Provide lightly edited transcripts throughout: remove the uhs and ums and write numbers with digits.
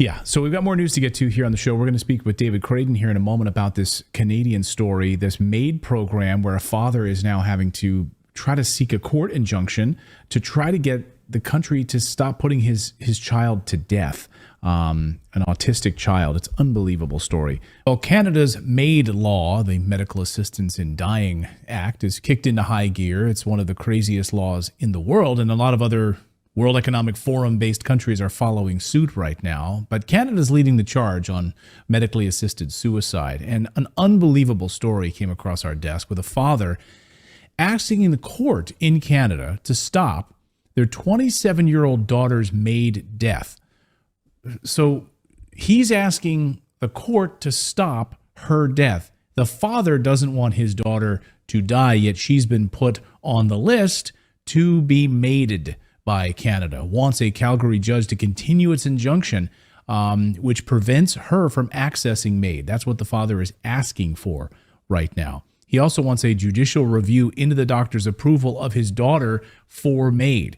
Yeah, so we've got more news to get to here on the show. We're going to speak with David Crayden here in a moment about this Canadian story, this MAiD program where a father is now having to try to seek a court injunction to try to get the country to stop putting his child to death, an autistic child. It's an unbelievable story. Well, Canada's MAiD law, the Medical Assistance in Dying Act, is kicked into high gear. It's one of the craziest laws in the world, and a lot of other World Economic Forum-based countries are following suit right now, but Canada's leading the charge on medically assisted suicide. And an unbelievable story came across our desk with a father asking the court in Canada to stop their 27-year-old daughter's MAiD death. So he's asking the court to stop her death. The father doesn't want his daughter to die, yet she's been put on the list to be MAided by Canada, wants a Calgary judge to continue its injunction, which prevents her from accessing MAiD. That's what the father is asking for right now. He also wants a judicial review into the doctor's approval of his daughter for MAiD.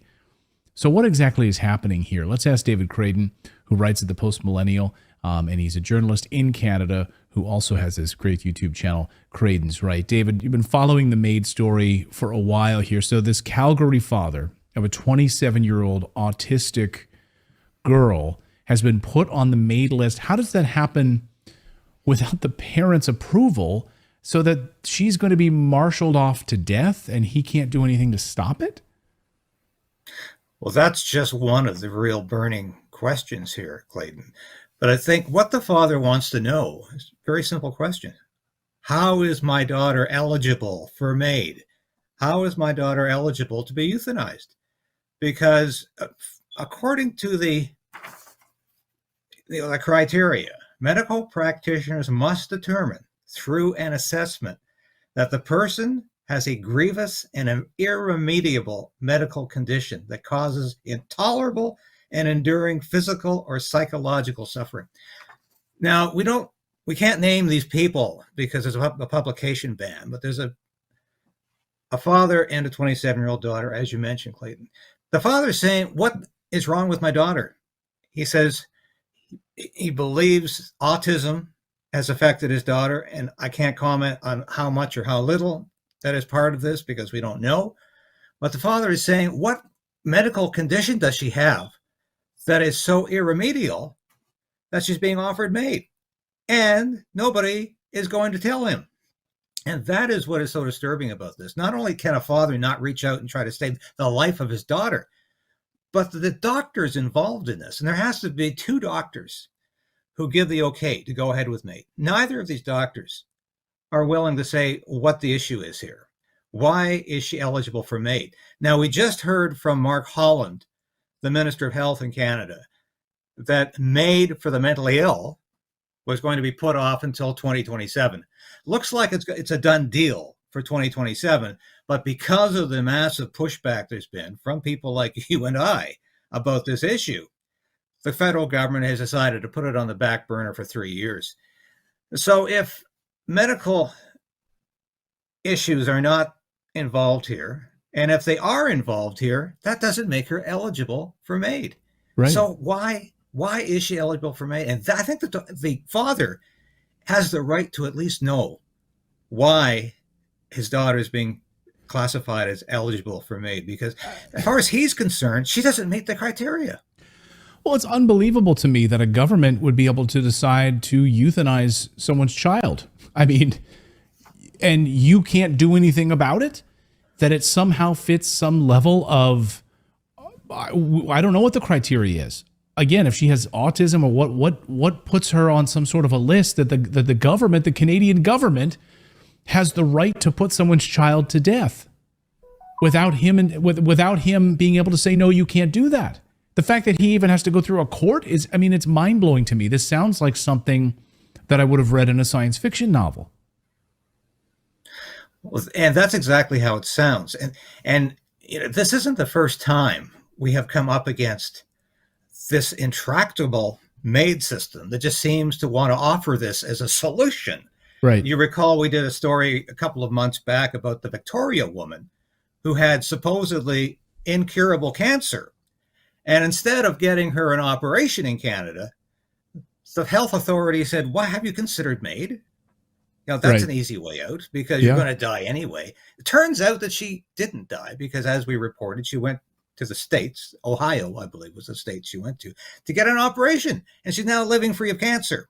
So what exactly is happening here? Let's ask David Crayden, who writes at the Post Millennial, and he's a journalist in Canada who also has this great YouTube channel, Crayden's Right. David, you've been following the MAiD story for a while here. So this Calgary father of a 27-year-old autistic girl has been put on the MAiD list. How does that happen without the parents' approval so that she's going to be marshaled off to death and he can't do anything to stop it? Well, that's just one of the real burning questions here, Clayton. But I think what the father wants to know is a very simple question. How is my daughter eligible for MAiD? How is my daughter eligible to be euthanized? Because according to the criteria, medical practitioners must determine through an assessment that the person has a grievous and an irremediable medical condition that causes intolerable and enduring physical or psychological suffering. Now, we can't name these people because there's a publication ban, but there's a father and a 27-year-old daughter, as you mentioned, Clayton. The father's saying, what is wrong with my daughter? He says he believes autism has affected his daughter, and I can't comment on how much or how little that is part of this because we don't know. But the father is saying, what medical condition does she have that is so irremediable that she's being offered MAiD? And nobody is going to tell him. And that is what is so disturbing about this. Not only can a father not reach out and try to save the life of his daughter, but the doctors involved in this, and there has to be two doctors who give the okay to go ahead with MAiD. Neither of these doctors are willing to say what the issue is here. Why is she eligible for MAiD? Now, we just heard from Mark Holland, the Minister of Health in Canada, that MAiD for the mentally ill was going to be put off until 2027. Looks like it's a done deal for 2027, but because of the massive pushback there's been from people like you and I about this issue, the federal government has decided to put it on the back burner for 3 years. So if medical issues are not involved here, and if they are involved here, that doesn't make her eligible for MAiD. Right. So why is she eligible for MAiD? And I think that the father has the right to at least know why his daughter is being classified as eligible for MAiD, because as far as he's concerned, she doesn't meet the criteria. Well, it's unbelievable to me that a government would be able to decide to euthanize someone's child. I mean, and you can't do anything about it? That it somehow fits some level of, I don't know what the criteria is. Again, if she has autism or what puts her on some sort of a list that the government, the Canadian government, has the right to put someone's child to death without him being able to say, no, you can't do that. The fact that he even has to go through a court is, I mean, it's mind-blowing to me. This sounds like something that I would have read in a science fiction novel. Well, and that's exactly how it sounds. And you know, this isn't the first time we have come up against this intractable MAiD system that just seems to want to offer this as a solution. Right. You recall we did a story a couple of months back about the Victoria woman who had supposedly incurable cancer. And instead of getting her an operation in Canada, the health authority said, "Why have you considered MAiD?" That's Right. an easy way out because you're Yeah. going to die anyway. It turns out that she didn't die because, as we reported, she went to the States, Ohio, I believe was the state she went to get an operation. And she's now living free of cancer.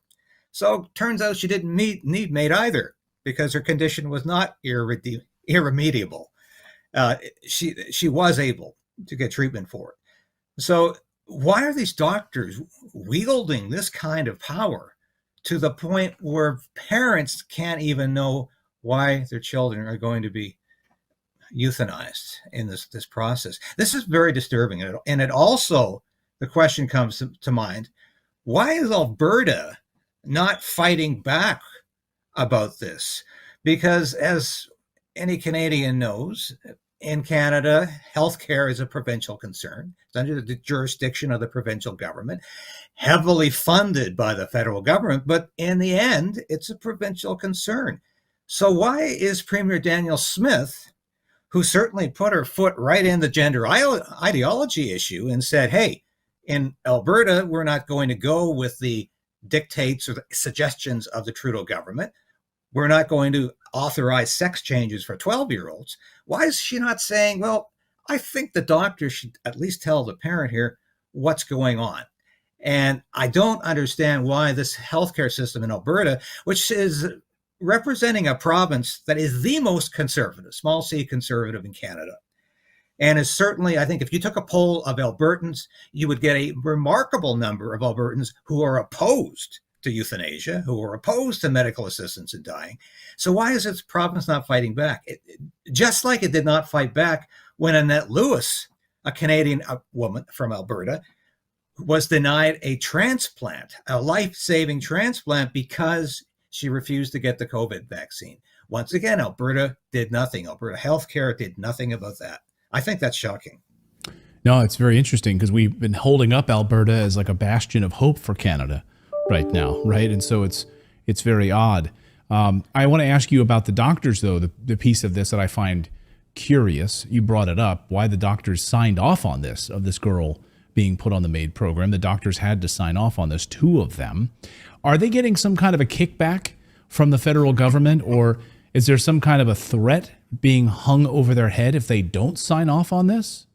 So it turns out she didn't need MAiD either because her condition was not irremediable. She was able to get treatment for it. So why are these doctors wielding this kind of power to the point where parents can't even know why their children are going to be euthanized in this process? This is very disturbing. And it also, the question comes to mind, why is Alberta not fighting back about this? Because as any Canadian knows, in Canada, healthcare is a provincial concern. It's under the jurisdiction of the provincial government, heavily funded by the federal government, but in the end, it's a provincial concern. So why is Premier Danielle Smith, who certainly put her foot right in the gender ideology issue and said, hey, in Alberta, we're not going to go with the dictates or the suggestions of the Trudeau government. We're not going to authorize sex changes for 12-year-olds. Why is she not saying, well, I think the doctor should at least tell the parent here what's going on? And I don't understand why this healthcare system in Alberta, which is representing a province that is the most conservative, small c conservative in Canada, and is certainly, I think if you took a poll of Albertans, you would get a remarkable number of Albertans who are opposed to euthanasia, who are opposed to medical assistance in dying. So why is its province not fighting back? Just like it did not fight back when Annette Lewis, a Canadian woman from Alberta, was denied a transplant, a life-saving transplant, because she refused to get the COVID vaccine. Once again, Alberta did nothing. Alberta healthcare did nothing about that. I think that's shocking. No, it's very interesting because we've been holding up Alberta as like a bastion of hope for Canada right now, right? And so it's very odd. I want to ask you about the doctors, though, the piece of this that I find curious. You brought it up, why the doctors signed off on this, of this girl being put on the MAiD program. The doctors had to sign off on this, 2 of them. Are they getting some kind of a kickback from the federal government, or is there some kind of a threat being hung over their head if they don't sign off on this?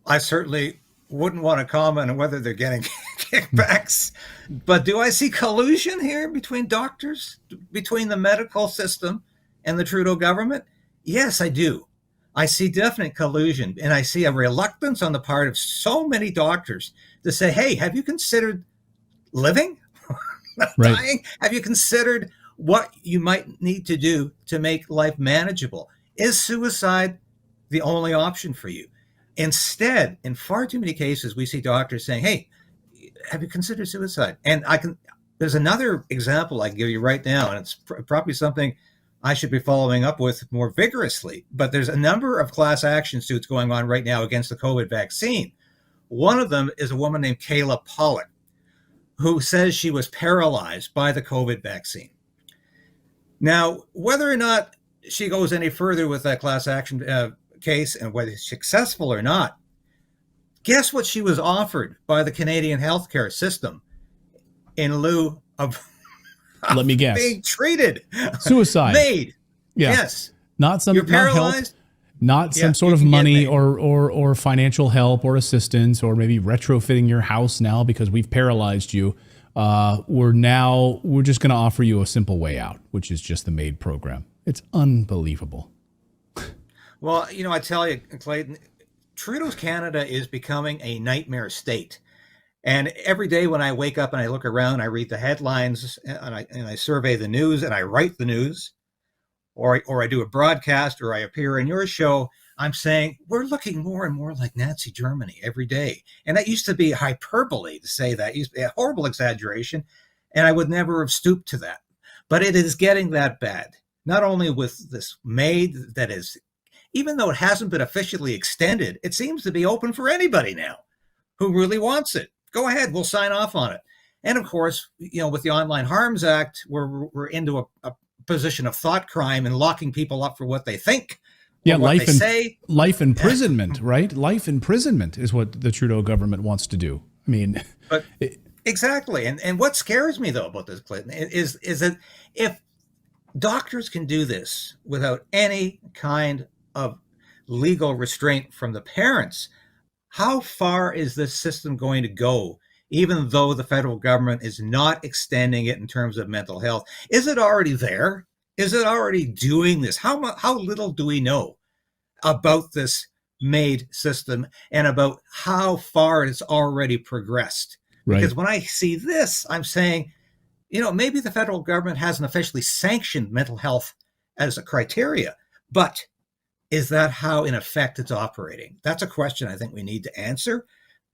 I certainly wouldn't want to comment on whether they're getting kickbacks, but do I see collusion here between doctors, between the medical system and the Trudeau government? Yes, I do. I see definite collusion, and I see a reluctance on the part of so many doctors to say, hey, have you considered living? Not Right. dying? Have you considered what you might need to do to make life manageable? Is suicide the only option for you? Instead, in far too many cases, we see doctors saying, hey, have you considered suicide? And there's another example I can give you right now, and it's probably something I should be following up with more vigorously. But there's a number of class action suits going on right now against the COVID vaccine. One of them is a woman named Kayla Pollock, who says she was paralyzed by the COVID vaccine. Now, whether or not she goes any further with that class action case and whether it's successful or not, guess what she was offered by the Canadian healthcare system in lieu of Let me guess. being treated? Suicide. MAiD. Yeah. Yes. Not some You're not help, paralyzed. not some Yeah, sort you of can get money MAiD. or financial help or assistance, or maybe retrofitting your house now because we've paralyzed you. We're just going to offer you a simple way out, which is just the MAiD program. It's unbelievable. Well, I tell you, Clayton, Trudeau's Canada is becoming a nightmare state. And every day when I wake up and I look around, I read the headlines and I survey the news and I write the news, or I do a broadcast or I appear in your show, I'm saying we're looking more and more like Nazi Germany every day. And that used to be hyperbole to say that. It used to be a horrible exaggeration, and I would never have stooped to that. But it is getting that bad, not only with this MAiD that is, even though it hasn't been officially extended, it seems to be open for anybody now who really wants it. Go ahead, we'll sign off on it. And of course, with the Online Harms Act, we're into a position of thought crime and locking people up for what they think. Yeah, what they say. Life imprisonment, right? Life imprisonment is what the Trudeau government wants to do. mean, But exactly. And what scares me though about this, Clinton, is that if doctors can do this without any kind of legal restraint from the parents, how far is this system going to go, even though the federal government is not extending it in terms of mental health? Is it already there? Is it already doing this? How little do we know about this MAiD system and about how far it's already progressed? Because when I see this, I'm saying, maybe the federal government hasn't officially sanctioned mental health as a criteria, but is that how, in effect, it's operating? That's a question I think we need to answer,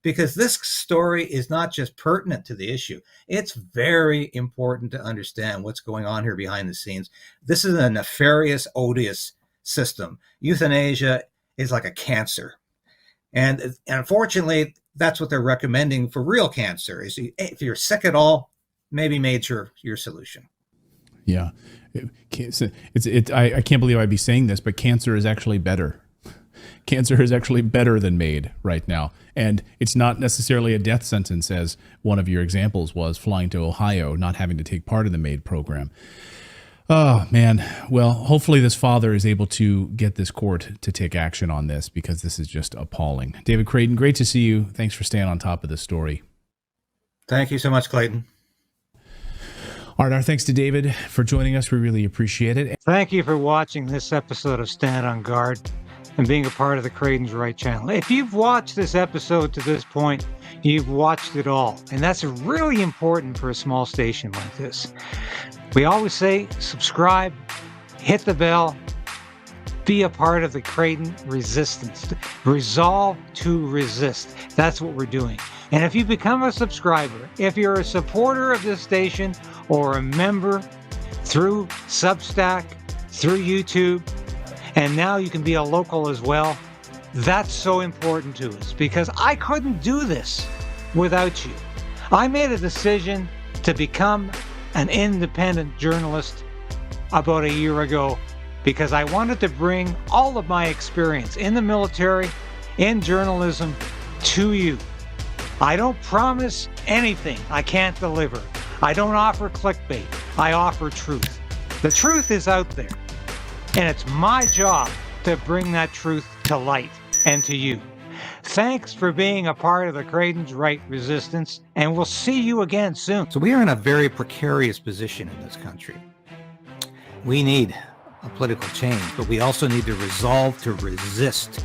because this story is not just pertinent to the issue. It's very important to understand what's going on here behind the scenes. This is a nefarious, odious system. Euthanasia is like a cancer. And unfortunately, that's what they're recommending for real cancer. Is if you're sick at all, maybe MAiD's your solution. Yeah. I can't believe I'd be saying this, but cancer is actually better. Cancer is actually better than MAiD right now. And it's not necessarily a death sentence, as one of your examples was, flying to Ohio, not having to take part in the MAiD program. Oh, man. Well, hopefully this father is able to get this court to take action on this, because this is just appalling. David Krayden, great to see you. Thanks for staying on top of this story. Thank you so much, Clayton. All right, our thanks to David for joining us. We really appreciate it. Thank you for watching this episode of Stand on Guard and being a part of the KRAYDEN'S Right channel. If you've watched this episode to this point, you've watched it all. And that's really important for a small station like this. We always say subscribe, hit the bell, be a part of the KRAYDEN resistance. Resolve to resist. That's what we're doing. And if you become a subscriber, if you're a supporter of this station or a member through Substack, through YouTube, and now you can be a local as well, that's so important to us, because I couldn't do this without you. I made a decision to become an independent journalist about a year ago because I wanted to bring all of my experience in the military, in journalism, to you. I don't promise anything I can't deliver. I don't offer clickbait. I offer truth. The truth is out there, and it's my job to bring that truth to light and to you. Thanks for being a part of the KRAYDEN'S Right resistance, and we'll see you again soon. So we are in a very precarious position in this country. We need a political change, but we also need to resolve to resist.